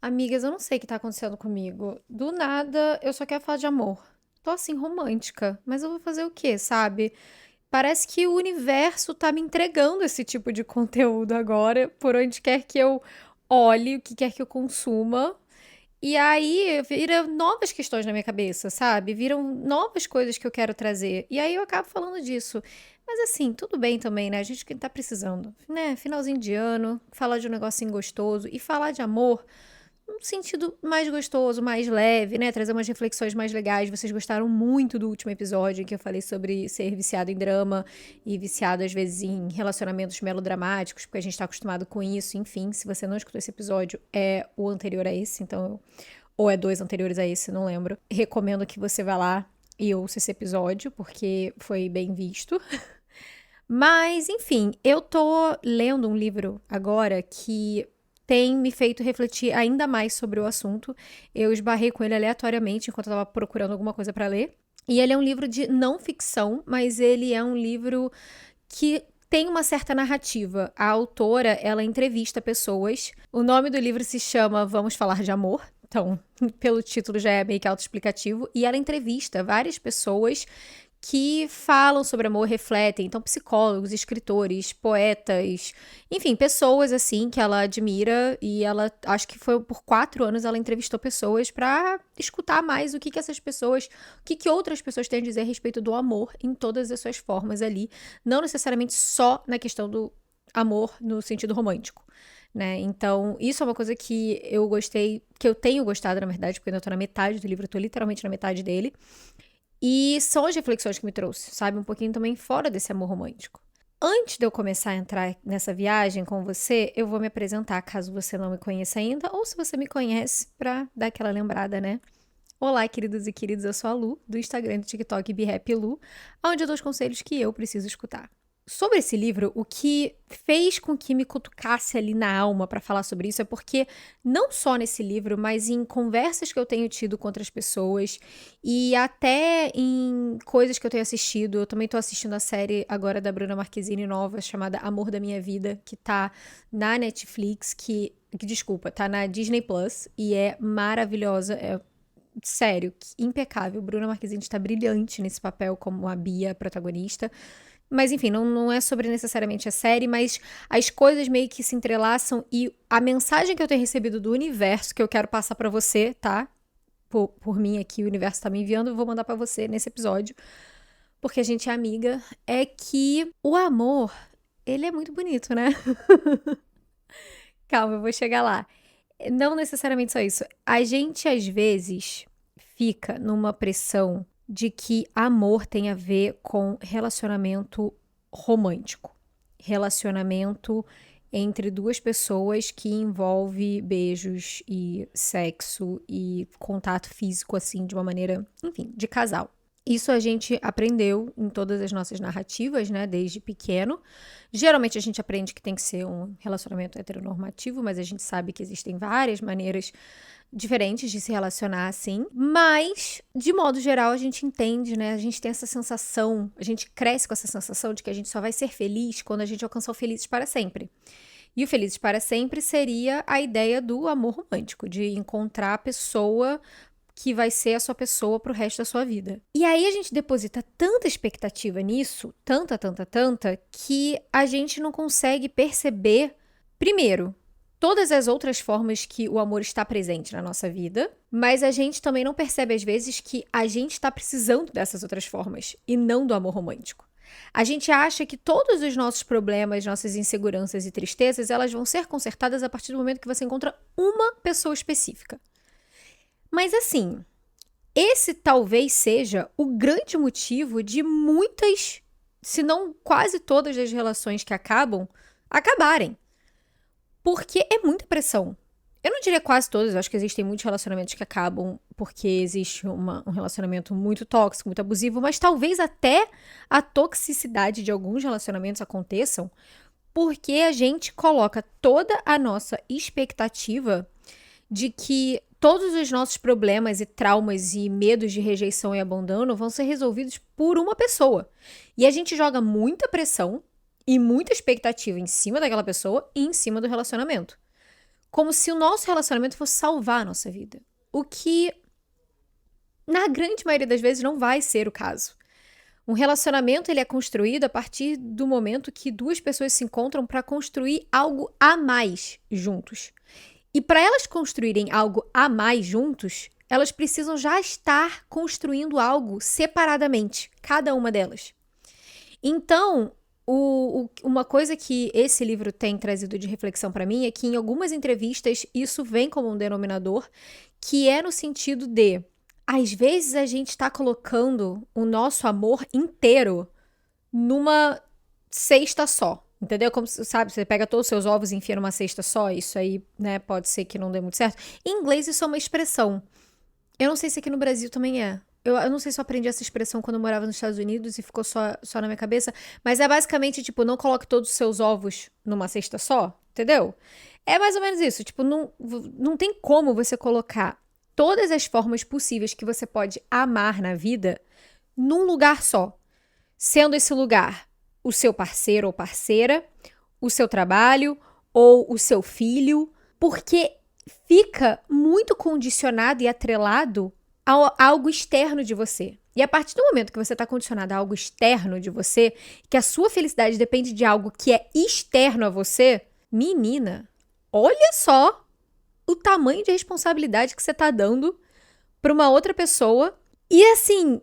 Amigas, eu não sei o que tá acontecendo comigo. Do nada, eu só quero falar de amor. Tô assim, romântica. Mas eu vou fazer o quê, sabe? Parece que o universo tá me entregando esse tipo de conteúdo agora, por onde quer que eu olhe, o que quer que eu consuma. E aí viram novas questões na minha cabeça, sabe? Viram novas coisas que eu quero trazer. E aí eu acabo falando disso. Mas assim, tudo bem também, né? A gente que tá precisando, né? Finalzinho de ano, falar de um negocinho gostoso e falar de amor num sentido mais gostoso, mais leve, né? Trazer umas reflexões mais legais. Vocês gostaram muito do último episódio em que eu falei sobre ser viciado em drama e viciado, às vezes, em relacionamentos melodramáticos, porque a gente tá acostumado com isso. Enfim, se você não escutou esse episódio, é o anterior a esse, então. Ou é dois anteriores a esse, não lembro. Recomendo que você vá lá e ouça esse episódio, porque foi bem visto. Mas, enfim, eu tô lendo um livro agora que tem me feito refletir ainda mais sobre o assunto. Eu esbarrei com ele aleatoriamente enquanto eu tava procurando alguma coisa pra ler. E ele é um livro de não ficção, mas ele é um livro que tem uma certa narrativa. A autora, ela entrevista pessoas. O nome do livro se chama Vamos Falar de Amor. Então, pelo título já é meio que autoexplicativo. E ela entrevista várias pessoas que falam sobre amor, refletem. Então, psicólogos, escritores, poetas, enfim, pessoas assim que ela admira. E ela, acho que foi por 4 anos, ela entrevistou pessoas para escutar mais o que que essas pessoas, o que que outras pessoas têm a dizer a respeito do amor em todas as suas formas ali. Não necessariamente só na questão do amor no sentido romântico. Né? Então, isso é uma coisa que eu gostei, que eu tenho gostado, na verdade, porque eu ainda tô na metade do livro, eu tô literalmente na metade dele. E são as reflexões que me trouxe, sabe? Um pouquinho também fora desse amor romântico. Antes de eu começar a entrar nessa viagem com você, eu vou me apresentar, caso você não me conheça ainda, ou se você me conhece, pra dar aquela lembrada, né? Olá, queridos e queridas, eu sou a Lu, do Instagram e do TikTok BeHappyLu, onde eu dou os conselhos que eu preciso escutar. Sobre esse livro, o que fez com que me cutucasse ali na alma para falar sobre isso é porque, não só nesse livro, mas em conversas que eu tenho tido com outras pessoas e até em coisas que eu tenho assistido. Eu também tô assistindo a série agora da Bruna Marquezine nova, chamada Amor da Minha Vida, que tá na Netflix, desculpa, tá na Disney Plus e é maravilhosa. Sério, impecável. Bruna Marquezine está brilhante nesse papel como a Bia, protagonista. Mas enfim, não é sobre necessariamente a série, mas as coisas meio que se entrelaçam e a mensagem que eu tenho recebido do universo, que eu quero passar pra você, tá? Por mim aqui, o universo tá me enviando, eu vou mandar pra você nesse episódio, porque a gente é amiga, é que o amor, ele é muito bonito, né? Calma, eu vou chegar lá. Não necessariamente só isso. A gente, às vezes, fica numa pressão de que amor tem a ver com relacionamento romântico. Relacionamento entre duas pessoas que envolve beijos e sexo e contato físico, assim, de uma maneira, enfim, de casal. Isso a gente aprendeu em todas as nossas narrativas, né, desde pequeno. Geralmente a gente aprende que tem que ser um relacionamento heteronormativo, mas a gente sabe que existem várias maneiras diferentes de se relacionar assim. Mas, de modo geral, a gente entende, né? A gente tem essa sensação, a gente cresce com essa sensação de que a gente só vai ser feliz quando a gente alcançar o felizes para sempre. E o felizes para sempre seria a ideia do amor romântico, de encontrar a pessoa que vai ser a sua pessoa pro resto da sua vida. E aí a gente deposita tanta expectativa nisso, tanta, que a gente não consegue perceber, primeiro, todas as outras formas que o amor está presente na nossa vida, mas a gente também não percebe às vezes que a gente está precisando dessas outras formas e não do amor romântico. A gente acha que todos os nossos problemas, nossas inseguranças e tristezas, elas vão ser consertadas a partir do momento que você encontra uma pessoa específica. Mas assim, esse talvez seja o grande motivo de muitas, se não quase todas as relações que acabarem. Porque é muita pressão. Eu não diria quase todas, eu acho que existem muitos relacionamentos que acabam porque existe um relacionamento muito tóxico, muito abusivo, mas talvez até a toxicidade de alguns relacionamentos aconteçam porque a gente coloca toda a nossa expectativa de que todos os nossos problemas e traumas e medos de rejeição e abandono vão ser resolvidos por uma pessoa. E a gente joga muita pressão e muita expectativa em cima daquela pessoa e em cima do relacionamento. como se o nosso relacionamento fosse salvar a nossa vida. O que, na grande maioria das vezes, não vai ser o caso. Um relacionamento ele é construído a partir do momento que duas pessoas se encontram para construir algo a mais juntos. E para elas construírem algo a mais juntos, elas precisam já estar construindo algo separadamente, cada uma delas. Então, uma coisa que esse livro tem trazido de reflexão para mim é que em algumas entrevistas isso vem como um denominador, que é no sentido de, às vezes a gente está colocando o nosso amor inteiro numa cesta só. Entendeu? Como, sabe, você pega todos os seus ovos e enfia numa cesta só, isso aí, né, pode ser que não dê muito certo. Em inglês isso é uma expressão. Eu não sei se aqui no Brasil também é. Eu não sei se eu aprendi essa expressão quando eu morava nos Estados Unidos e ficou só na minha cabeça, mas é basicamente, tipo, não coloque todos os seus ovos numa cesta só, entendeu? É mais ou menos isso, tipo, não tem como você colocar todas as formas possíveis que você pode amar na vida num lugar só. Sendo esse lugar o seu parceiro ou parceira, o seu trabalho ou o seu filho, porque fica muito condicionado e atrelado a algo externo de você. E a partir do momento que você está condicionado a algo externo de você, que a sua felicidade depende de algo que é externo a você, menina, olha só o tamanho de responsabilidade que você está dando para uma outra pessoa. E assim,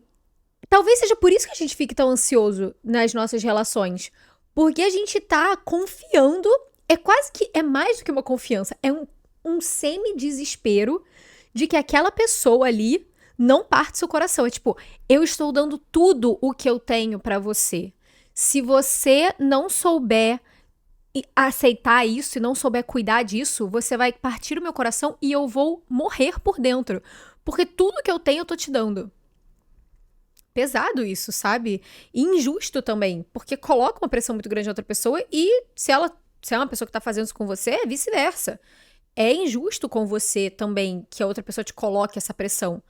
talvez seja por isso que a gente fique tão ansioso nas nossas relações. Porque a gente tá confiando, é mais do que uma confiança, é um semi-desespero de que aquela pessoa ali não parte seu coração. É tipo, eu estou dando tudo o que eu tenho pra você. Se você não souber aceitar isso e não souber cuidar disso, você vai partir o meu coração e eu vou morrer por dentro. Porque tudo que eu tenho eu tô te dando. Pesado isso, sabe? E injusto também, porque coloca uma pressão muito grande na outra pessoa e se é uma pessoa que tá fazendo isso com você, é vice-versa. É injusto com você também que a outra pessoa te coloque essa pressão.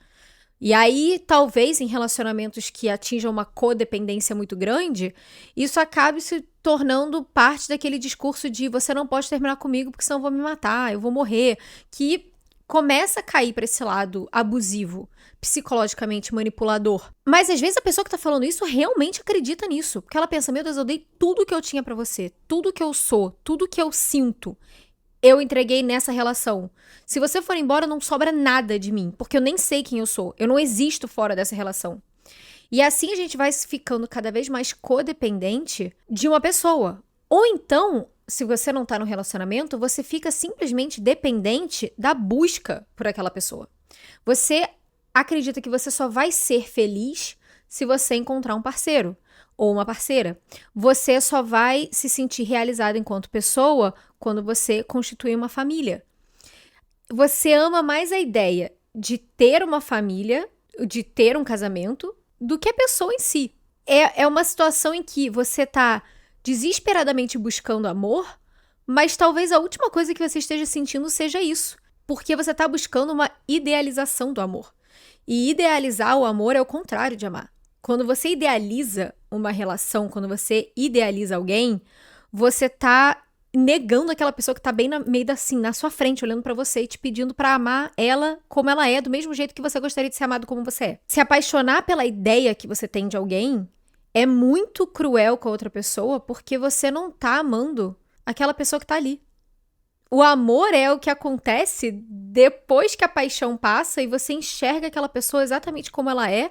E aí, talvez em relacionamentos que atinjam uma codependência muito grande, isso acabe se tornando parte daquele discurso de você não pode terminar comigo porque senão eu vou me matar, eu vou morrer, que começa a cair para esse lado abusivo, psicologicamente manipulador. Mas às vezes a pessoa que tá falando isso realmente acredita nisso, porque ela pensa, meu Deus, eu dei tudo que eu tinha para você, tudo que eu sou, tudo que eu sinto, eu entreguei nessa relação. Se você for embora, não sobra nada de mim, porque eu nem sei quem eu sou, eu não existo fora dessa relação. E assim a gente vai ficando cada vez mais codependente de uma pessoa. Ou então, se você não tá no relacionamento, você fica simplesmente dependente da busca por aquela pessoa. Você acredita que você só vai ser feliz se você encontrar um parceiro ou uma parceira. Você só vai se sentir realizado enquanto pessoa quando você constituir uma família. Você ama mais a ideia de ter uma família, de ter um casamento, do que a pessoa em si. É uma situação em que você tá desesperadamente buscando amor, mas talvez a última coisa que você esteja sentindo seja isso. Porque você tá buscando uma idealização do amor. E idealizar o amor é o contrário de amar. Quando você idealiza uma relação, quando você idealiza alguém, você tá negando aquela pessoa que tá bem meio assim, na sua frente, olhando pra você e te pedindo pra amar ela como ela é, do mesmo jeito que você gostaria de ser amado como você é. Se apaixonar pela ideia que você tem de alguém é muito cruel com a outra pessoa, porque você não tá amando aquela pessoa que tá ali. O amor é o que acontece depois que a paixão passa e você enxerga aquela pessoa exatamente como ela é,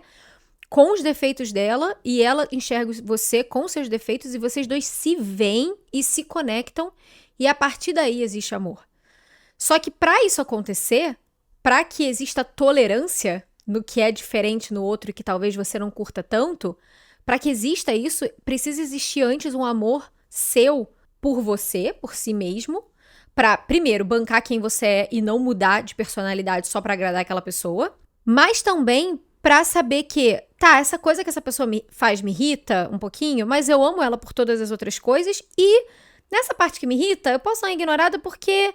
com os defeitos dela, e ela enxerga você com seus defeitos, e vocês dois se veem e se conectam, e a partir daí existe amor. Só que para isso acontecer, para que exista tolerância no que é diferente no outro e que talvez você não curta tanto, para que exista isso, precisa existir antes um amor seu por você, por si mesmo, pra, primeiro, bancar quem você é e não mudar de personalidade só pra agradar aquela pessoa, mas também pra saber que, tá, essa coisa que essa pessoa me irrita um pouquinho, mas eu amo ela por todas as outras coisas e nessa parte que me irrita, eu posso dar uma ignorada porque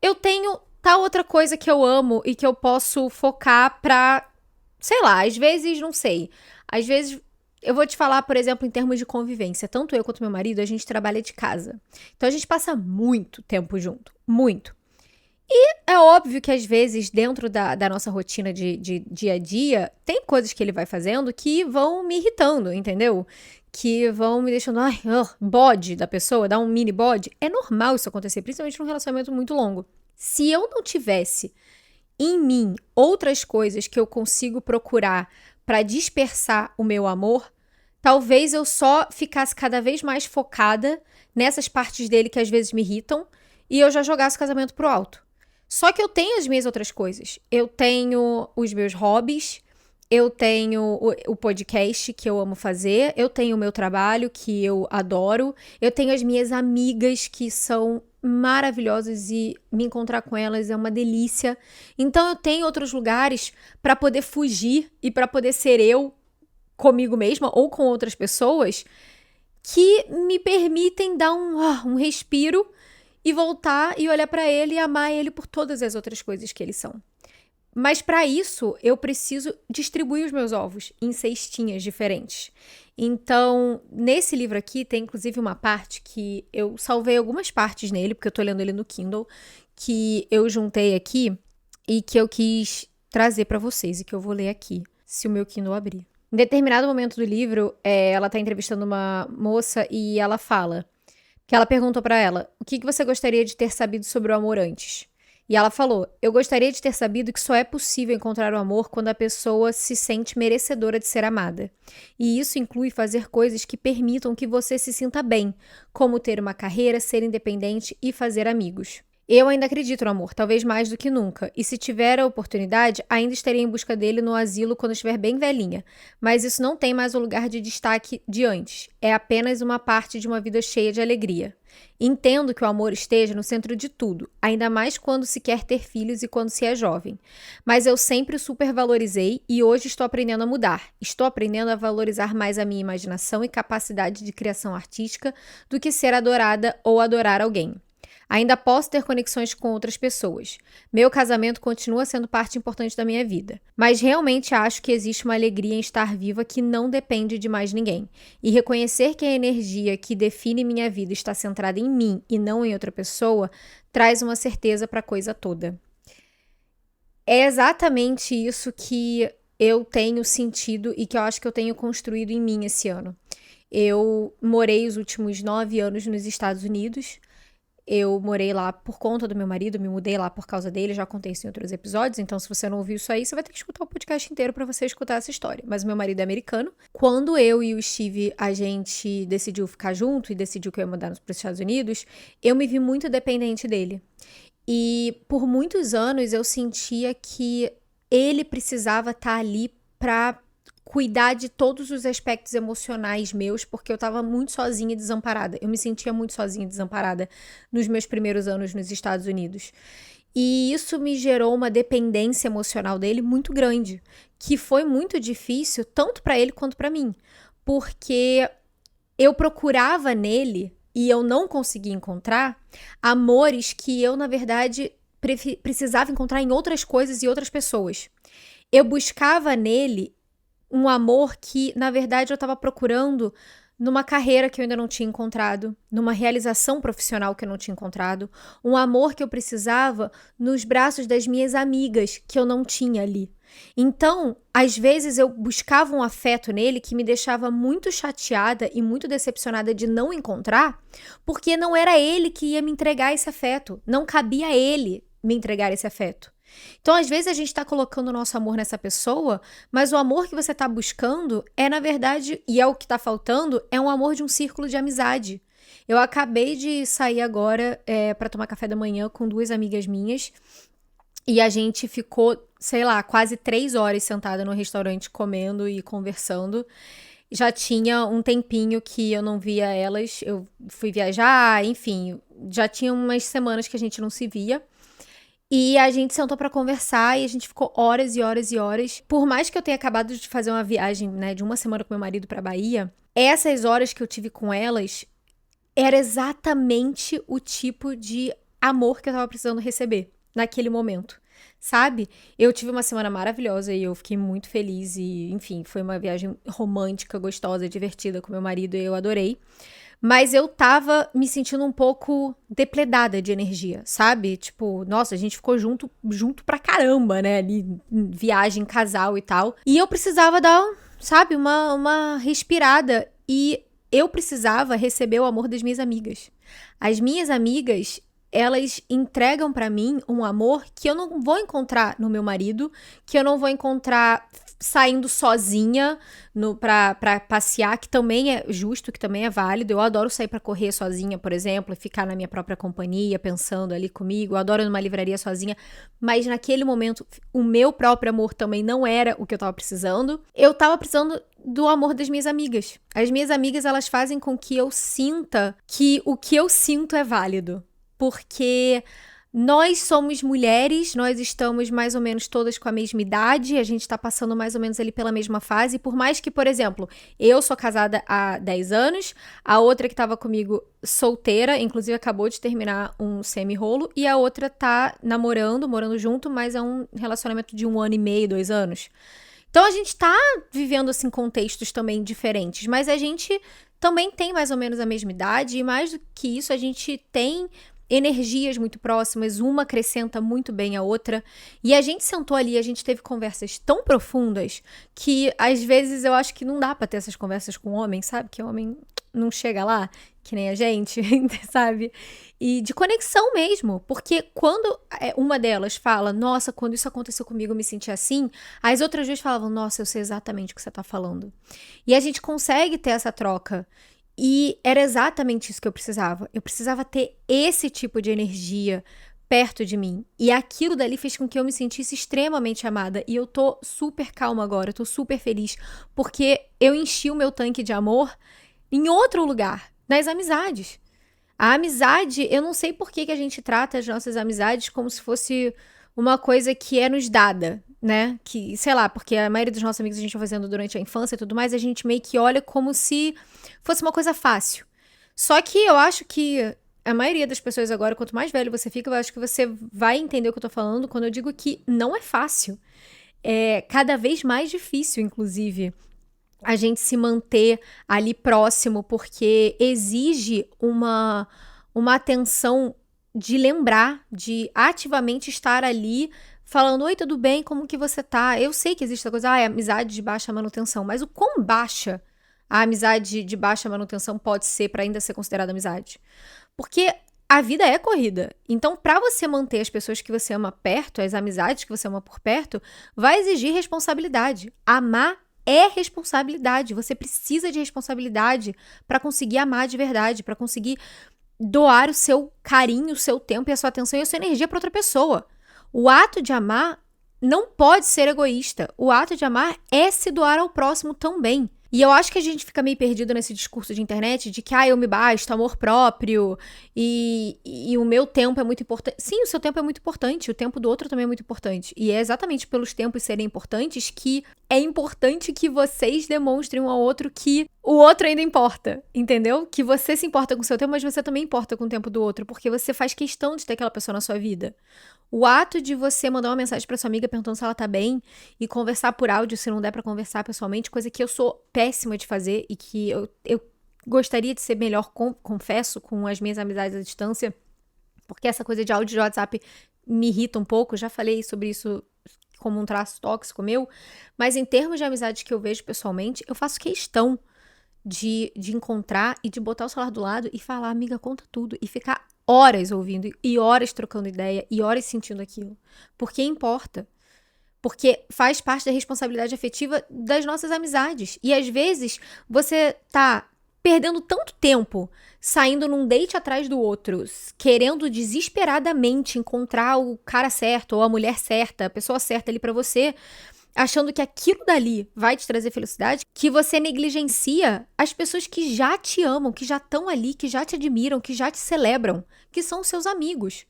eu tenho tal outra coisa que eu amo e que eu posso focar pra, sei lá, às vezes, não sei, às vezes eu vou te falar, por exemplo, em termos de convivência. Tanto eu quanto meu marido, a gente trabalha de casa. Então, a gente passa muito tempo junto. Muito. É óbvio que às vezes, dentro da nossa rotina de dia a dia, tem coisas que ele vai fazendo que vão me irritando, entendeu? Que vão me deixando, ai, bode da pessoa, dar um mini bode. É normal isso acontecer, principalmente num relacionamento muito longo. Se eu não tivesse em mim outras coisas que eu consigo procurar para dispersar o meu amor, talvez eu só ficasse cada vez mais focada nessas partes dele que às vezes me irritam e eu já jogasse o casamento pro alto. Só que eu tenho as minhas outras coisas. Eu tenho os meus hobbies, eu tenho o podcast que eu amo fazer, eu tenho o meu trabalho que eu adoro, eu tenho as minhas amigas que são maravilhosas e me encontrar com elas é uma delícia. Então eu tenho outros lugares para poder fugir e para poder ser eu comigo mesma ou com outras pessoas que me permitem dar um respiro e voltar e olhar para ele e amar ele por todas as outras coisas que eles são. Mas para isso, eu preciso distribuir os meus ovos em cestinhas diferentes. Então, nesse livro aqui, tem inclusive uma parte que eu salvei algumas partes nele, porque eu tô lendo ele no Kindle, que eu juntei aqui e que eu quis trazer para vocês e que eu vou ler aqui, se o meu Kindle abrir. Em determinado momento do livro, ela tá entrevistando uma moça e ela fala que ela perguntou pra ela: o que você gostaria de ter sabido sobre o amor antes? E ela falou: eu gostaria de ter sabido que só é possível encontrar o amor quando a pessoa se sente merecedora de ser amada. E isso inclui fazer coisas que permitam que você se sinta bem, como ter uma carreira, ser independente e fazer amigos. Eu ainda acredito no amor, talvez mais do que nunca, e se tiver a oportunidade, ainda estarei em busca dele no asilo quando estiver bem velhinha. Mas isso não tem mais o lugar de destaque de antes. É apenas uma parte de uma vida cheia de alegria. Entendo que o amor esteja no centro de tudo, ainda mais quando se quer ter filhos e quando se é jovem. Mas eu sempre o supervalorizei e hoje estou aprendendo a mudar. Estou aprendendo a valorizar mais a minha imaginação e capacidade de criação artística do que ser adorada ou adorar alguém. Ainda posso ter conexões com outras pessoas. Meu casamento continua sendo parte importante da minha vida. Mas realmente acho que existe uma alegria em estar viva que não depende de mais ninguém. E reconhecer que a energia que define minha vida está centrada em mim e não em outra pessoa traz uma certeza para a coisa toda. É exatamente isso que eu tenho sentido e que eu acho que eu tenho construído em mim esse ano. Eu morei os últimos 9 anos nos Estados Unidos. Eu morei lá por conta do meu marido, me mudei lá por causa dele, já contei isso em outros episódios, então se você não ouviu isso aí, você vai ter que escutar o podcast inteiro pra você escutar essa história. Mas o meu marido é americano. Quando eu e o Steve, a gente decidiu ficar junto e decidiu que eu ia mudar para os Estados Unidos, eu me vi muito dependente dele. E por muitos anos eu sentia que ele precisava estar ali pra cuidar de todos os aspectos emocionais meus, porque eu tava muito sozinha e desamparada. Eu me sentia muito sozinha e desamparada nos meus primeiros anos nos Estados Unidos. E isso me gerou uma dependência emocional dele muito grande, que foi muito difícil tanto pra ele quanto pra mim, porque eu procurava nele e eu não conseguia encontrar amores que eu, na verdade, precisava encontrar em outras coisas e outras pessoas. Eu buscava nele um amor que, na verdade, eu estava procurando numa carreira que eu ainda não tinha encontrado, numa realização profissional que eu não tinha encontrado, um amor que eu precisava nos braços das minhas amigas que eu não tinha ali. Então, às vezes eu buscava um afeto nele que me deixava muito chateada e muito decepcionada de não encontrar, porque não era ele que ia me entregar esse afeto, não cabia a ele me entregar esse afeto. Então, às vezes, a gente tá colocando o nosso amor nessa pessoa, mas o amor que você tá buscando é, na verdade, e é o que tá faltando, é um amor de um círculo de amizade. Eu acabei de sair agora pra tomar café da manhã com 2 amigas minhas e a gente ficou, sei lá, quase 3 horas sentada no restaurante comendo e conversando. Já tinha um tempinho que eu não via elas, eu fui viajar, enfim, já tinha umas semanas que a gente não se via. E a gente sentou pra conversar e a gente ficou horas e horas e horas. Por mais que eu tenha acabado de fazer uma viagem, né, de uma semana com meu marido pra Bahia, essas horas que eu tive com elas era exatamente o tipo de amor que eu tava precisando receber naquele momento, sabe? Eu tive uma semana maravilhosa e eu fiquei muito feliz e, enfim, foi uma viagem romântica, gostosa, divertida com meu marido e eu adorei. mas eu tava me sentindo um pouco depredada de energia, sabe? Tipo, nossa, a gente ficou junto pra caramba, né? Ali, viagem, casal e tal. E eu precisava dar, sabe, uma respirada. E eu precisava receber o amor das minhas amigas. As minhas amigas, elas entregam pra mim um amor que eu não vou encontrar no meu marido, que eu não vou encontrar saindo sozinha pra passear, que também é justo, que também é válido. Eu adoro sair pra correr sozinha, por exemplo, e ficar na minha própria companhia, pensando ali comigo. Eu adoro ir numa livraria sozinha, mas naquele momento o meu próprio amor também não era o que eu tava precisando. Eu tava precisando do amor das minhas amigas. As minhas amigas, elas fazem com que eu sinta que o que eu sinto é válido. Porque nós somos mulheres, nós estamos mais ou menos todas com a mesma idade, a gente tá passando mais ou menos ali pela mesma fase, por mais que, por exemplo, eu sou casada há 10 anos, a outra que tava comigo solteira, inclusive acabou de terminar um semi-rolo, e a outra tá morando junto, mas é um relacionamento de 1 ano e meio, 2 anos. Então a gente tá vivendo, assim, contextos também diferentes, mas a gente também tem mais ou menos a mesma idade, e mais do que isso, a gente tem energias muito próximas, uma acrescenta muito bem a outra, e a gente sentou ali, a gente teve conversas tão profundas que às vezes eu acho que não dá pra ter essas conversas com homem, sabe? Que o homem não chega lá, que nem a gente, sabe? E de conexão mesmo, porque quando uma delas fala, nossa, quando isso aconteceu comigo eu me senti assim, as outras duas falavam, nossa, eu sei exatamente o que você tá falando. E a gente consegue ter essa troca. E era exatamente isso que eu precisava. Eu precisava ter esse tipo de energia perto de mim. E aquilo dali fez com que eu me sentisse extremamente amada. E eu tô super calma agora, eu tô super feliz, porque eu enchi o meu tanque de amor em outro lugar, nas amizades. A amizade, eu não sei por que que a gente trata as nossas amizades como se fosse uma coisa que é nos dada, né? Que, sei lá, porque a maioria dos nossos amigos a gente vai fazendo durante a infância e tudo mais, a gente meio que olha como se fosse uma coisa fácil. Só que eu acho que a maioria das pessoas agora, quanto mais velho você fica, eu acho que você vai entender o que eu tô falando quando eu digo que não é fácil. É cada vez mais difícil, inclusive, a gente se manter ali próximo, porque exige uma atenção de lembrar, de ativamente estar ali falando, oi, tudo bem? Como que você tá? Eu sei que existe essa coisa, é amizade de baixa manutenção, mas o quão baixa a amizade de baixa manutenção pode ser para ainda ser considerada amizade? Porque a vida é corrida. Então, para você manter as pessoas que você ama perto, as amizades que você ama por perto, vai exigir responsabilidade. Amar é responsabilidade. Você precisa de responsabilidade para conseguir amar de verdade, para conseguir doar o seu carinho, o seu tempo e a sua atenção e a sua energia para outra pessoa. O ato de amar não pode ser egoísta. O ato de amar é se doar ao próximo também. E eu acho que a gente fica meio perdido nesse discurso de internet de que, eu me basto, amor próprio, e o meu tempo é muito importante. Sim, o seu tempo é muito importante, o tempo do outro também é muito importante. E é exatamente pelos tempos serem importantes que é importante que vocês demonstrem um ao outro que o outro ainda importa, entendeu? Que você se importa com o seu tempo, mas você também importa com o tempo do outro, porque você faz questão de ter aquela pessoa na sua vida. O ato de você mandar uma mensagem pra sua amiga perguntando se ela tá bem e conversar por áudio se não der pra conversar pessoalmente, coisa que eu sou péssima de fazer e que eu gostaria de ser melhor, confesso, com as minhas amizades à distância, porque essa coisa de áudio de WhatsApp me irrita um pouco, já falei sobre isso como um traço tóxico meu, mas em termos de amizades que eu vejo pessoalmente, eu faço questão de encontrar e de botar o celular do lado e falar, amiga, conta tudo, e ficar horas ouvindo e horas trocando ideia e horas sentindo aquilo. Porque importa. Porque faz parte da responsabilidade afetiva das nossas amizades. E às vezes você tá perdendo tanto tempo saindo num date atrás do outro, querendo desesperadamente encontrar o cara certo ou a mulher certa, a pessoa certa ali pra você, achando que aquilo dali vai te trazer felicidade, que você negligencia as pessoas que já te amam, que já estão ali, que já te admiram, que já te celebram, que são os seus amigos.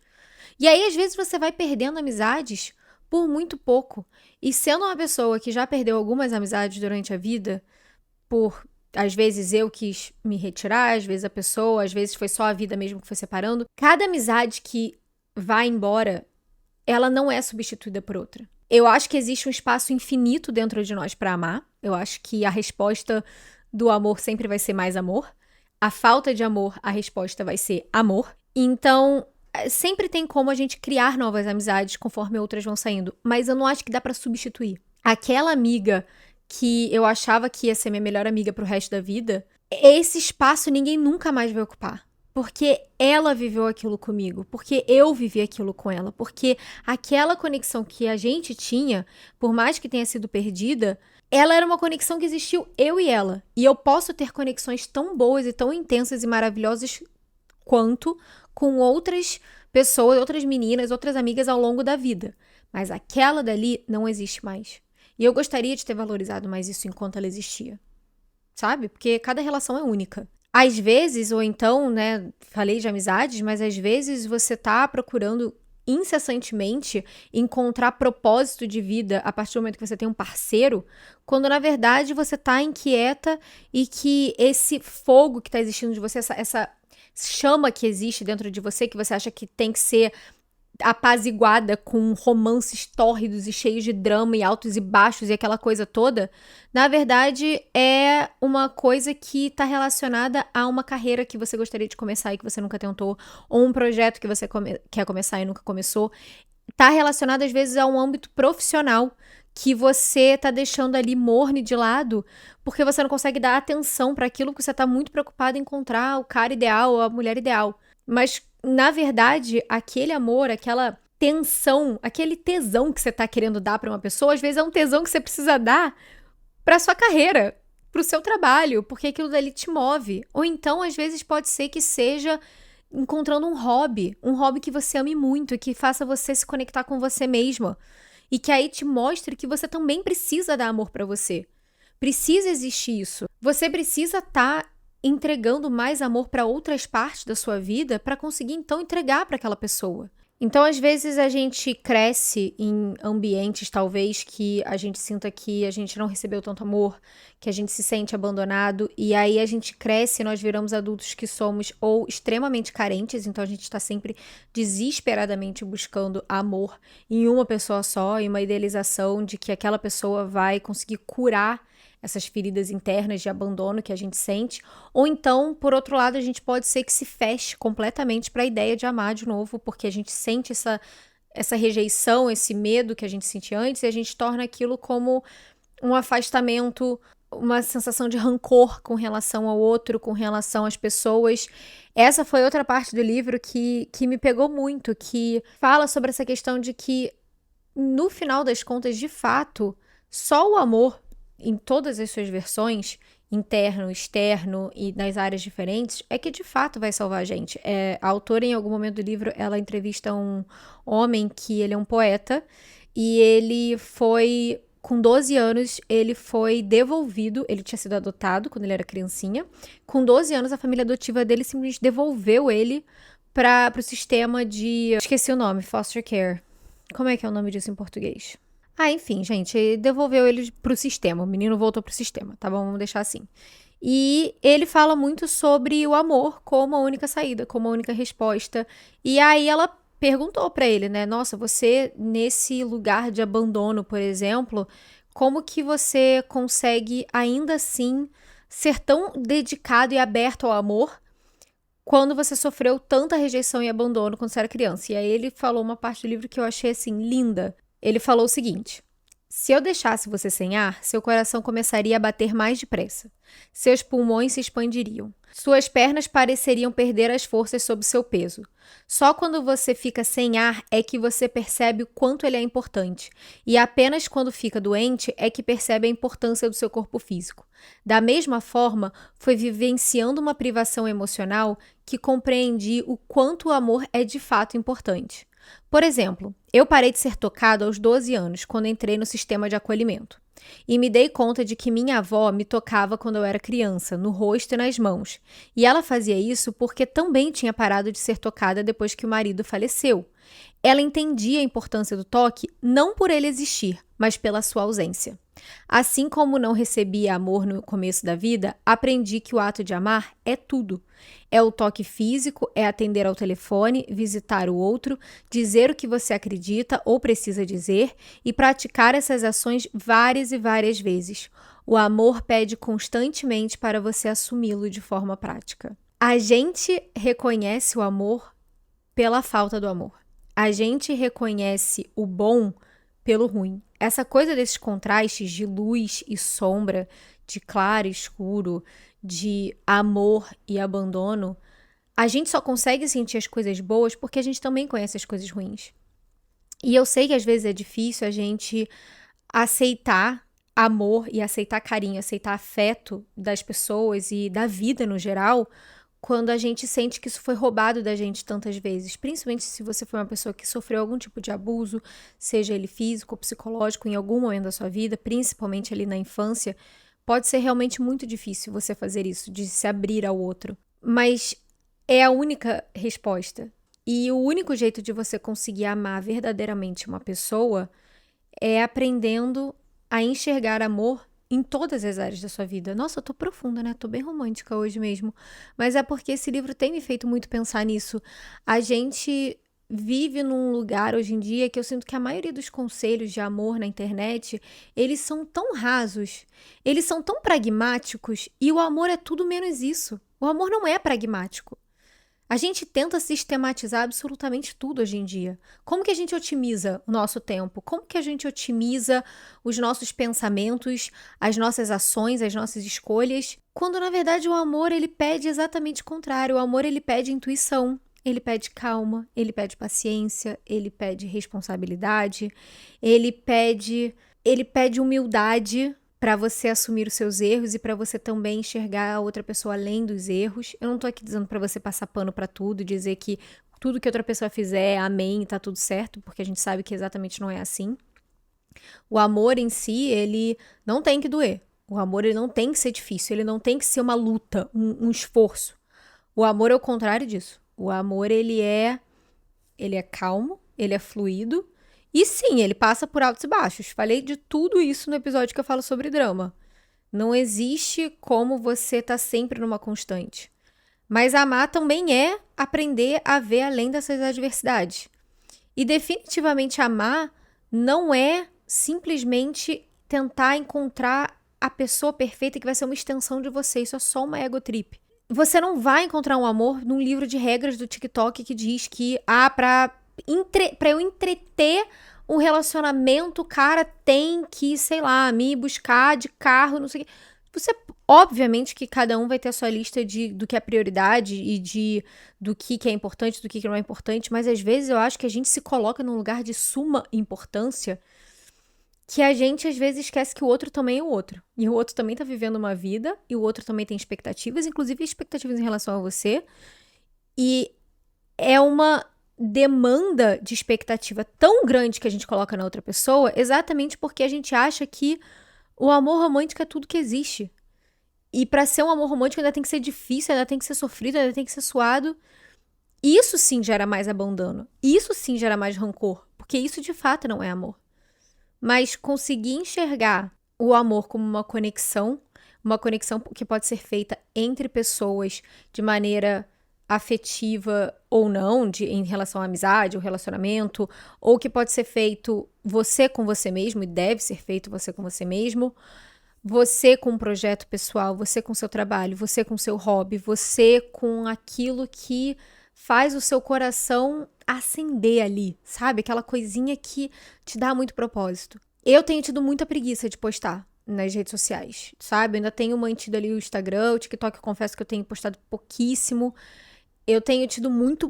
E aí, às vezes, você vai perdendo amizades por muito pouco. E sendo uma pessoa que já perdeu algumas amizades durante a vida, às vezes eu quis me retirar, às vezes a pessoa, às vezes foi só a vida mesmo que foi separando, cada amizade que vai embora, ela não é substituída por outra. Eu acho que existe um espaço infinito dentro de nós para amar. Eu acho que a resposta do amor sempre vai ser mais amor. a falta de amor, a resposta vai ser amor. Então, sempre tem como a gente criar novas amizades conforme outras vão saindo, mas eu não acho que dá pra substituir. Aquela amiga que eu achava que ia ser minha melhor amiga pro resto da vida, esse espaço ninguém nunca mais vai ocupar. Porque ela viveu aquilo comigo, porque eu vivi aquilo com ela, porque aquela conexão que a gente tinha, por mais que tenha sido perdida, ela era uma conexão que existiu eu e ela. E eu posso ter conexões tão boas e tão intensas e maravilhosas quanto com outras pessoas, outras meninas, outras amigas ao longo da vida. Mas aquela dali não existe mais. E eu gostaria de ter valorizado mais isso enquanto ela existia. Sabe? Porque cada relação é única. Às vezes, ou então, né, falei de amizades, mas às vezes você tá procurando incessantemente encontrar propósito de vida a partir do momento que você tem um parceiro, quando na verdade você tá inquieta e que esse fogo que tá existindo de você, essa chama que existe dentro de você, que você acha que tem que ser apaziguada com romances tórridos e cheios de drama e altos e baixos e aquela coisa toda, na verdade é uma coisa que tá relacionada a uma carreira que você gostaria de começar e que você nunca tentou, ou um projeto que você quer começar e nunca começou. Tá relacionado às vezes a um âmbito profissional que você tá deixando ali morne de lado, porque você não consegue dar atenção para aquilo que você tá muito preocupado em encontrar o cara ideal ou a mulher ideal. Mas, na verdade, aquele amor, aquela tensão, aquele tesão que você tá querendo dar pra uma pessoa, às vezes é um tesão que você precisa dar pra sua carreira, pro seu trabalho, porque aquilo dali te move. Ou então, às vezes, pode ser que seja encontrando um hobby que você ame muito e que faça você se conectar com você mesma. E que aí te mostre que você também precisa dar amor pra você. Precisa existir isso. Você precisa estar entregando mais amor para outras partes da sua vida para conseguir então entregar para aquela pessoa. Então, às vezes a gente cresce em ambientes talvez que a gente sinta que a gente não recebeu tanto amor, que a gente se sente abandonado, e aí a gente cresce e nós viramos adultos que somos ou extremamente carentes, então a gente está sempre desesperadamente buscando amor em uma pessoa só, em uma idealização de que aquela pessoa vai conseguir curar essas feridas internas de abandono que a gente sente, ou então, por outro lado, a gente pode ser que se feche completamente para a ideia de amar de novo, porque a gente sente essa rejeição, esse medo que a gente sentia antes, e a gente torna aquilo como um afastamento, uma sensação de rancor com relação ao outro, com relação às pessoas. Essa foi outra parte do livro que me pegou muito, que fala sobre essa questão de que, no final das contas, de fato, só o amor em todas as suas versões, interno, externo e nas áreas diferentes, é que de fato vai salvar a gente. A autora, em algum momento do livro, ela entrevista um homem que ele é um poeta e ele foi, com 12 anos, ele foi devolvido, ele tinha sido adotado quando ele era criancinha. Com 12 anos, a família adotiva dele simplesmente devolveu ele para o sistema de... Esqueci o nome, foster care. Como é que é o nome disso em português? Enfim, gente, devolveu ele pro sistema. O menino voltou pro sistema, tá bom? Vamos deixar assim. E ele fala muito sobre o amor como a única saída, como a única resposta. E aí ela perguntou pra ele, né? Nossa, você nesse lugar de abandono, por exemplo, como que você consegue ainda assim ser tão dedicado e aberto ao amor quando você sofreu tanta rejeição e abandono quando você era criança? E aí ele falou uma parte do livro que eu achei assim linda. Ele falou o seguinte: se eu deixasse você sem ar, seu coração começaria a bater mais depressa. Seus pulmões se expandiriam. Suas pernas pareceriam perder as forças sob seu peso. Só quando você fica sem ar é que você percebe o quanto ele é importante. E apenas quando fica doente é que percebe a importância do seu corpo físico. Da mesma forma, foi vivenciando uma privação emocional que compreendi o quanto o amor é de fato importante. Por exemplo, eu parei de ser tocado aos 12 anos, quando entrei no sistema de acolhimento. E me dei conta de que minha avó me tocava quando eu era criança, no rosto e nas mãos. E ela fazia isso porque também tinha parado de ser tocada depois que o marido faleceu. Ela entendia a importância do toque não por ele existir, mas pela sua ausência. Assim como não recebia amor no começo da vida, aprendi que o ato de amar é tudo. É o toque físico, é atender ao telefone, visitar o outro, dizer o que você acredita ou precisa dizer e praticar essas ações várias e várias vezes. O amor pede constantemente para você assumi-lo de forma prática. A gente reconhece o amor pela falta do amor. A gente reconhece o bom pelo ruim. Essa coisa desses contrastes de luz e sombra, de claro e escuro, de amor e abandono, a gente só consegue sentir as coisas boas porque a gente também conhece as coisas ruins. E eu sei que às vezes é difícil a gente aceitar amor e aceitar carinho, aceitar afeto das pessoas e da vida no geral, quando a gente sente que isso foi roubado da gente tantas vezes, principalmente se você foi uma pessoa que sofreu algum tipo de abuso, seja ele físico ou psicológico, em algum momento da sua vida, principalmente ali na infância, pode ser realmente muito difícil você fazer isso, de se abrir ao outro. Mas é a única resposta. E o único jeito de você conseguir amar verdadeiramente uma pessoa é aprendendo a enxergar amor em todas as áreas da sua vida. Nossa, eu tô profunda, né? Tô bem romântica hoje mesmo. Mas é porque esse livro tem me feito muito pensar nisso. A gente vive num lugar hoje em dia que eu sinto que a maioria dos conselhos de amor na internet, eles são tão rasos, eles são tão pragmáticos, e o amor é tudo menos isso. O amor não é pragmático. A gente tenta sistematizar absolutamente tudo hoje em dia. Como que a gente otimiza o nosso tempo? Como que a gente otimiza os nossos pensamentos, as nossas ações, as nossas escolhas? Quando, na verdade, o amor, ele pede exatamente o contrário. O amor, ele pede intuição, ele pede calma, ele pede paciência, ele pede responsabilidade, ele pede humildade para você assumir os seus erros e para você também enxergar a outra pessoa além dos erros. Eu não tô aqui dizendo para você passar pano para tudo e dizer que tudo que outra pessoa fizer, amém, tá tudo certo, porque a gente sabe que exatamente não é assim. O amor em si, ele não tem que doer. O amor, ele não tem que ser difícil, ele não tem que ser uma luta, um esforço. O amor é o contrário disso. O amor, ele é calmo, ele é fluido. E sim, ele passa por altos e baixos. Falei de tudo isso no episódio que eu falo sobre drama. Não existe como você tá sempre numa constante. Mas amar também é aprender a ver além dessas adversidades. E definitivamente amar não é simplesmente tentar encontrar a pessoa perfeita que vai ser uma extensão de você. Isso é só uma ego trip. Você não vai encontrar um amor num livro de regras do TikTok que diz que, pra eu entreter um relacionamento, o cara tem que, sei lá, me buscar de carro, não sei o quê. Você, obviamente que cada um vai ter a sua lista do que é prioridade e do que é importante, do que não é importante, mas às vezes eu acho que a gente se coloca num lugar de suma importância que a gente às vezes esquece que o outro também é o outro. E o outro também tá vivendo uma vida, e o outro também tem expectativas, inclusive expectativas em relação a você. E é uma demanda de expectativa tão grande que a gente coloca na outra pessoa, exatamente porque a gente acha que o amor romântico é tudo que existe. E pra ser um amor romântico ainda tem que ser difícil, ainda tem que ser sofrido, ainda tem que ser suado. Isso sim gera mais abandono. Isso sim gera mais rancor. Porque isso de fato não é amor. Mas conseguir enxergar o amor como uma conexão que pode ser feita entre pessoas de maneira afetiva ou não, em relação à amizade ou relacionamento, ou que pode ser feito você com você mesmo, e deve ser feito você com você mesmo, você com um projeto pessoal, você com seu trabalho, você com seu hobby, você com aquilo que faz o seu coração acender ali, sabe? Aquela coisinha que te dá muito propósito. Eu tenho tido muita preguiça de postar nas redes sociais, sabe? Eu ainda tenho mantido ali o Instagram, o TikTok, eu confesso que eu tenho postado pouquíssimo. Eu tenho tido muito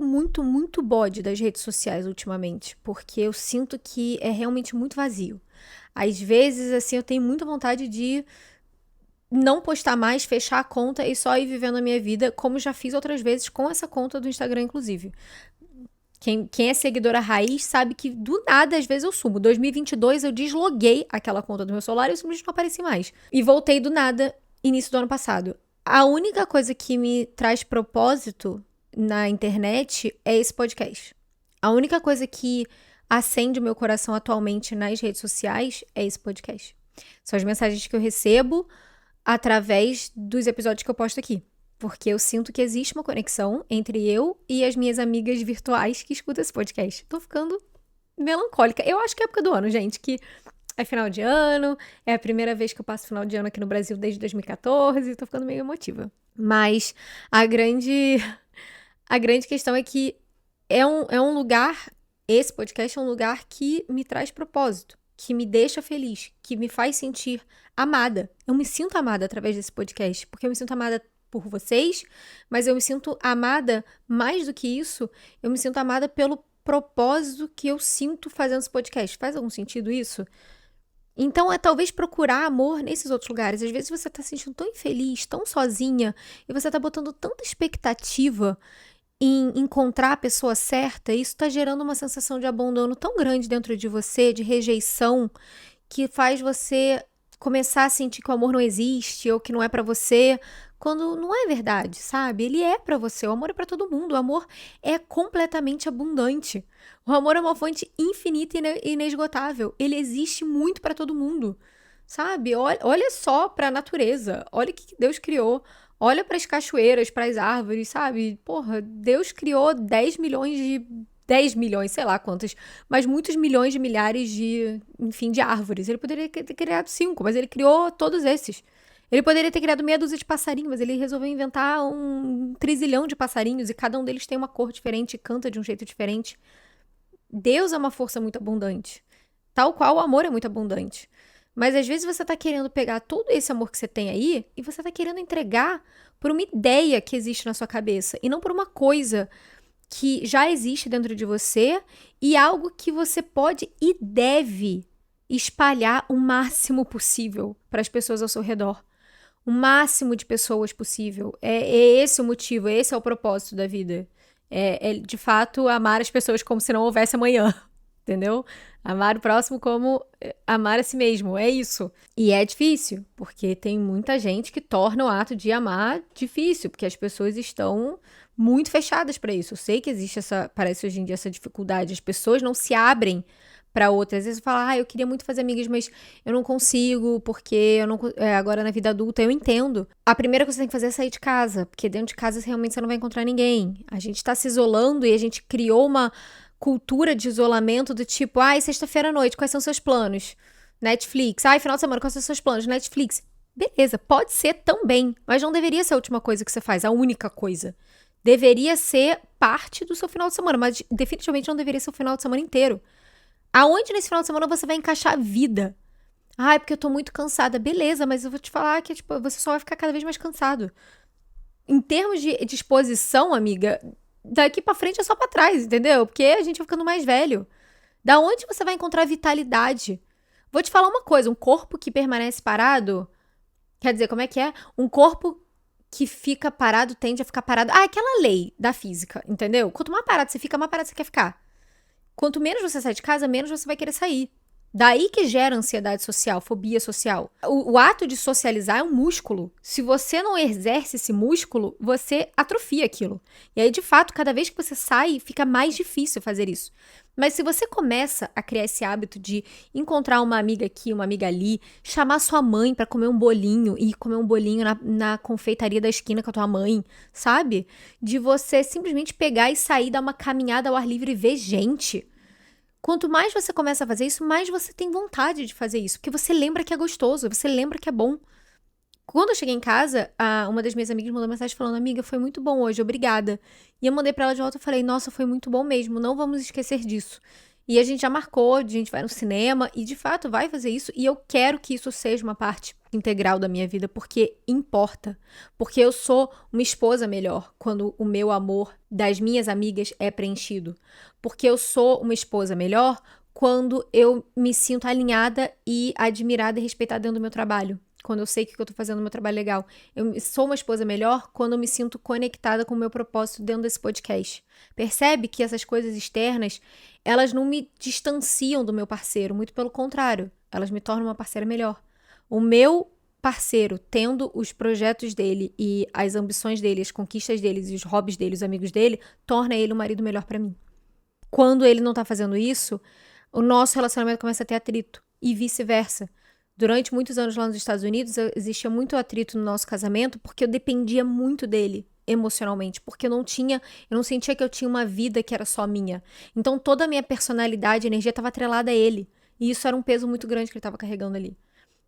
bode das redes sociais ultimamente, porque eu sinto que é realmente muito vazio. Às vezes, assim, eu tenho muita vontade de não postar mais, fechar a conta e só ir vivendo a minha vida, como já fiz outras vezes com essa conta do Instagram, inclusive. Quem é seguidora raiz sabe que do nada, às vezes eu sumo. 2022 eu desloguei aquela conta do meu celular e eu simplesmente não apareci mais. E voltei do nada, início do ano passado. A única coisa que me traz propósito na internet é esse podcast. A única coisa que acende o meu coração atualmente nas redes sociais é esse podcast. São as mensagens que eu recebo através dos episódios que eu posto aqui. Porque eu sinto que existe uma conexão entre eu e as minhas amigas virtuais que escutam esse podcast. Tô ficando melancólica. Eu acho que é época do ano, gente, que É final de ano, é a primeira vez que eu passo final de ano aqui no Brasil desde 2014, tô ficando meio emotiva. Mas a grande, a grande questão é que é um lugar, esse podcast é um lugar que me traz propósito, que me deixa feliz, que me faz sentir amada. Eu me sinto amada através desse podcast, porque eu me sinto amada por vocês, mas eu me sinto amada mais do que isso, eu me sinto amada pelo propósito que eu sinto fazendo esse podcast. Faz algum sentido isso? Então, é talvez procurar amor nesses outros lugares. Às vezes você tá se sentindo tão infeliz, tão sozinha, e você tá botando tanta expectativa em encontrar a pessoa certa, e isso tá gerando uma sensação de abandono tão grande dentro de você, de rejeição, que faz você começar a sentir que o amor não existe ou que não é pra você, quando não é verdade, sabe? Ele é pra você, o amor é pra todo mundo, o amor é completamente abundante. O amor é uma fonte infinita e inesgotável. Ele existe muito pra todo mundo, sabe? Olha só pra natureza, olha o que Deus criou. Olha para as cachoeiras, para as árvores, sabe? Porra, Deus criou 10 milhões, sei lá quantas, mas muitos milhões de milhares de, enfim, de árvores. Ele poderia ter criado 5, mas ele criou todos esses. Ele poderia ter criado meia dúzia de passarinhos, mas ele resolveu inventar um trizilhão de passarinhos e cada um deles tem uma cor diferente e canta de um jeito diferente. Deus é uma força muito abundante, tal qual o amor é muito abundante. Mas às vezes você tá querendo pegar todo esse amor que você tem aí e você tá querendo entregar por uma ideia que existe na sua cabeça e não por uma coisa que já existe dentro de você e algo que você pode e deve espalhar o máximo possível para as pessoas ao seu redor. O máximo de pessoas possível. É esse o motivo, esse é o propósito da vida. É, de fato, amar as pessoas como se não houvesse amanhã. Entendeu? Amar o próximo como amar a si mesmo. É isso. E é difícil, porque tem muita gente que torna o ato de amar difícil, porque as pessoas estão muito fechadas para isso. Eu sei que existe parece hoje em dia essa dificuldade. As pessoas não se abrem para outras. Às vezes fala, eu queria muito fazer amigas, mas eu não consigo, porque eu não, agora na vida adulta eu entendo. A primeira coisa que você tem que fazer é sair de casa, porque dentro de casa realmente você não vai encontrar ninguém. A gente tá se isolando e a gente criou uma cultura de isolamento do tipo, sexta-feira à noite, quais são seus planos? Netflix. Final de semana, quais são seus planos? Netflix. Beleza, pode ser também, mas não deveria ser a última coisa que você faz, a única coisa. Deveria ser parte do seu final de semana, mas definitivamente não deveria ser o final de semana inteiro. Aonde nesse final de semana você vai encaixar a vida? Porque eu tô muito cansada. Beleza, mas eu vou te falar que você só vai ficar cada vez mais cansado. Em termos de disposição, amiga, daqui pra frente é só pra trás, entendeu? Porque a gente vai ficando mais velho. Da onde você vai encontrar vitalidade? Vou te falar uma coisa, um corpo que permanece parado, quer dizer, como é que é? Um corpo que fica parado tende a ficar parado. Aquela lei da física, entendeu? Quanto mais parado você fica, mais parado você quer ficar. Quanto menos você sai de casa, menos você vai querer sair. Daí que gera ansiedade social, fobia social. O ato de socializar é um músculo. Se você não exerce esse músculo, você atrofia aquilo. E aí, de fato, cada vez que você sai, fica mais difícil fazer isso. Mas se você começa a criar esse hábito de encontrar uma amiga aqui, uma amiga ali, chamar sua mãe pra comer um bolinho e comer um bolinho na confeitaria da esquina com a tua mãe, sabe? De você simplesmente pegar e sair, dar uma caminhada ao ar livre e ver gente. Quanto mais você começa a fazer isso, mais você tem vontade de fazer isso. Porque você lembra que é gostoso, você lembra que é bom. Quando eu cheguei em casa, uma das minhas amigas mandou mensagem falando, amiga, foi muito bom hoje, obrigada. E eu mandei pra ela de volta e falei, nossa, foi muito bom mesmo, não vamos esquecer disso. E a gente já marcou, a gente vai no cinema e de fato vai fazer isso. E eu quero que isso seja uma parte integral da minha vida, porque importa. Porque eu sou uma esposa melhor quando o meu amor das minhas amigas é preenchido. Porque eu sou uma esposa melhor quando eu me sinto alinhada e admirada e respeitada dentro do meu trabalho. Quando eu sei que eu tô fazendo o meu trabalho legal. Eu sou uma esposa melhor quando eu me sinto conectada com o meu propósito dentro desse podcast. Percebe que essas coisas externas, elas não me distanciam do meu parceiro, muito pelo contrário, elas me tornam uma parceira melhor. O meu parceiro, tendo os projetos dele e as ambições dele, as conquistas dele e os hobbies dele, os amigos dele, torna ele um marido melhor pra mim. Quando ele não tá fazendo isso, o nosso relacionamento começa a ter atrito e vice-versa. Durante muitos anos lá nos Estados Unidos, existia muito atrito no nosso casamento porque eu dependia muito dele emocionalmente, porque eu não sentia que eu tinha uma vida que era só minha. Então toda a minha personalidade e energia estava atrelada a ele. E isso era um peso muito grande que ele estava carregando ali.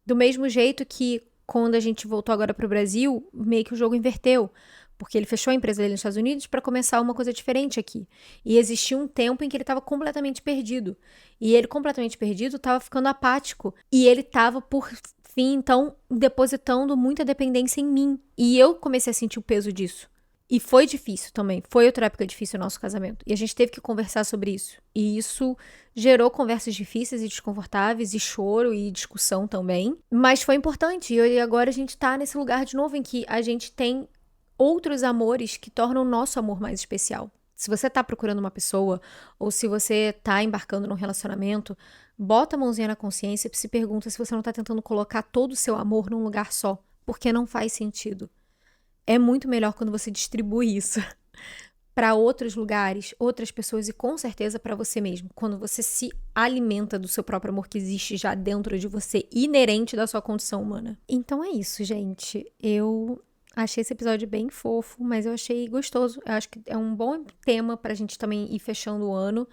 Do mesmo jeito que quando a gente voltou agora para o Brasil, meio que o jogo inverteu. Porque ele fechou a empresa dele nos Estados Unidos para começar uma coisa diferente aqui. E existia um tempo em que ele estava completamente perdido. E ele, completamente perdido, estava ficando apático. E ele estava, por fim, então, depositando muita dependência em mim. E eu comecei a sentir o peso disso. E foi difícil também. Foi outra época difícil no nosso casamento. E a gente teve que conversar sobre isso. E isso gerou conversas difíceis e desconfortáveis, e choro e discussão também. Mas foi importante. E agora a gente tá nesse lugar de novo em que a gente tem outros amores que tornam o nosso amor mais especial. Se você tá procurando uma pessoa, ou se você tá embarcando num relacionamento, bota a mãozinha na consciência e se pergunta se você não tá tentando colocar todo o seu amor num lugar só. Porque não faz sentido. É muito melhor quando você distribui isso para outros lugares, outras pessoas e com certeza para você mesmo. Quando você se alimenta do seu próprio amor que existe já dentro de você, inerente da sua condição humana. Então é isso, gente. Eu achei esse episódio bem fofo, mas eu achei gostoso. Eu acho que é um bom tema pra gente também ir fechando o ano.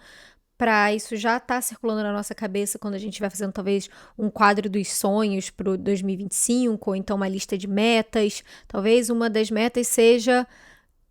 Pra isso já tá circulando na nossa cabeça quando a gente vai fazendo talvez um quadro dos sonhos pro 2025, ou então uma lista de metas. Talvez uma das metas seja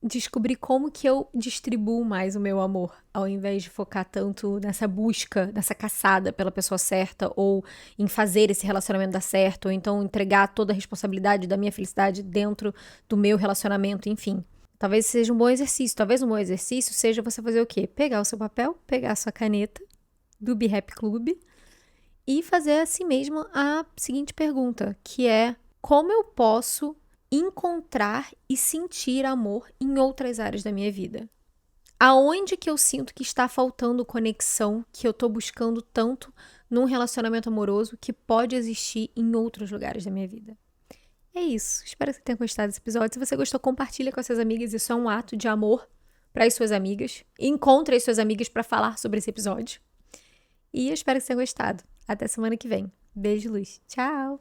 descobrir como que eu distribuo mais o meu amor, ao invés de focar tanto nessa busca, nessa caçada pela pessoa certa, ou em fazer esse relacionamento dar certo, ou então entregar toda a responsabilidade da minha felicidade dentro do meu relacionamento, enfim. Talvez seja um bom exercício. Talvez um bom exercício seja você fazer o quê? Pegar o seu papel, pegar a sua caneta do Be Happy Club e fazer a si mesmo a seguinte pergunta, que é: como eu posso encontrar e sentir amor em outras áreas da minha vida? Aonde que eu sinto que está faltando conexão, que eu tô buscando tanto num relacionamento amoroso que pode existir em outros lugares da minha vida? É isso. Espero que você tenha gostado desse episódio. Se você gostou, compartilha com as suas amigas. Isso é um ato de amor para as suas amigas. Encontre as suas amigas para falar sobre esse episódio. E eu espero que você tenha gostado. Até semana que vem. Beijo, luz. Tchau!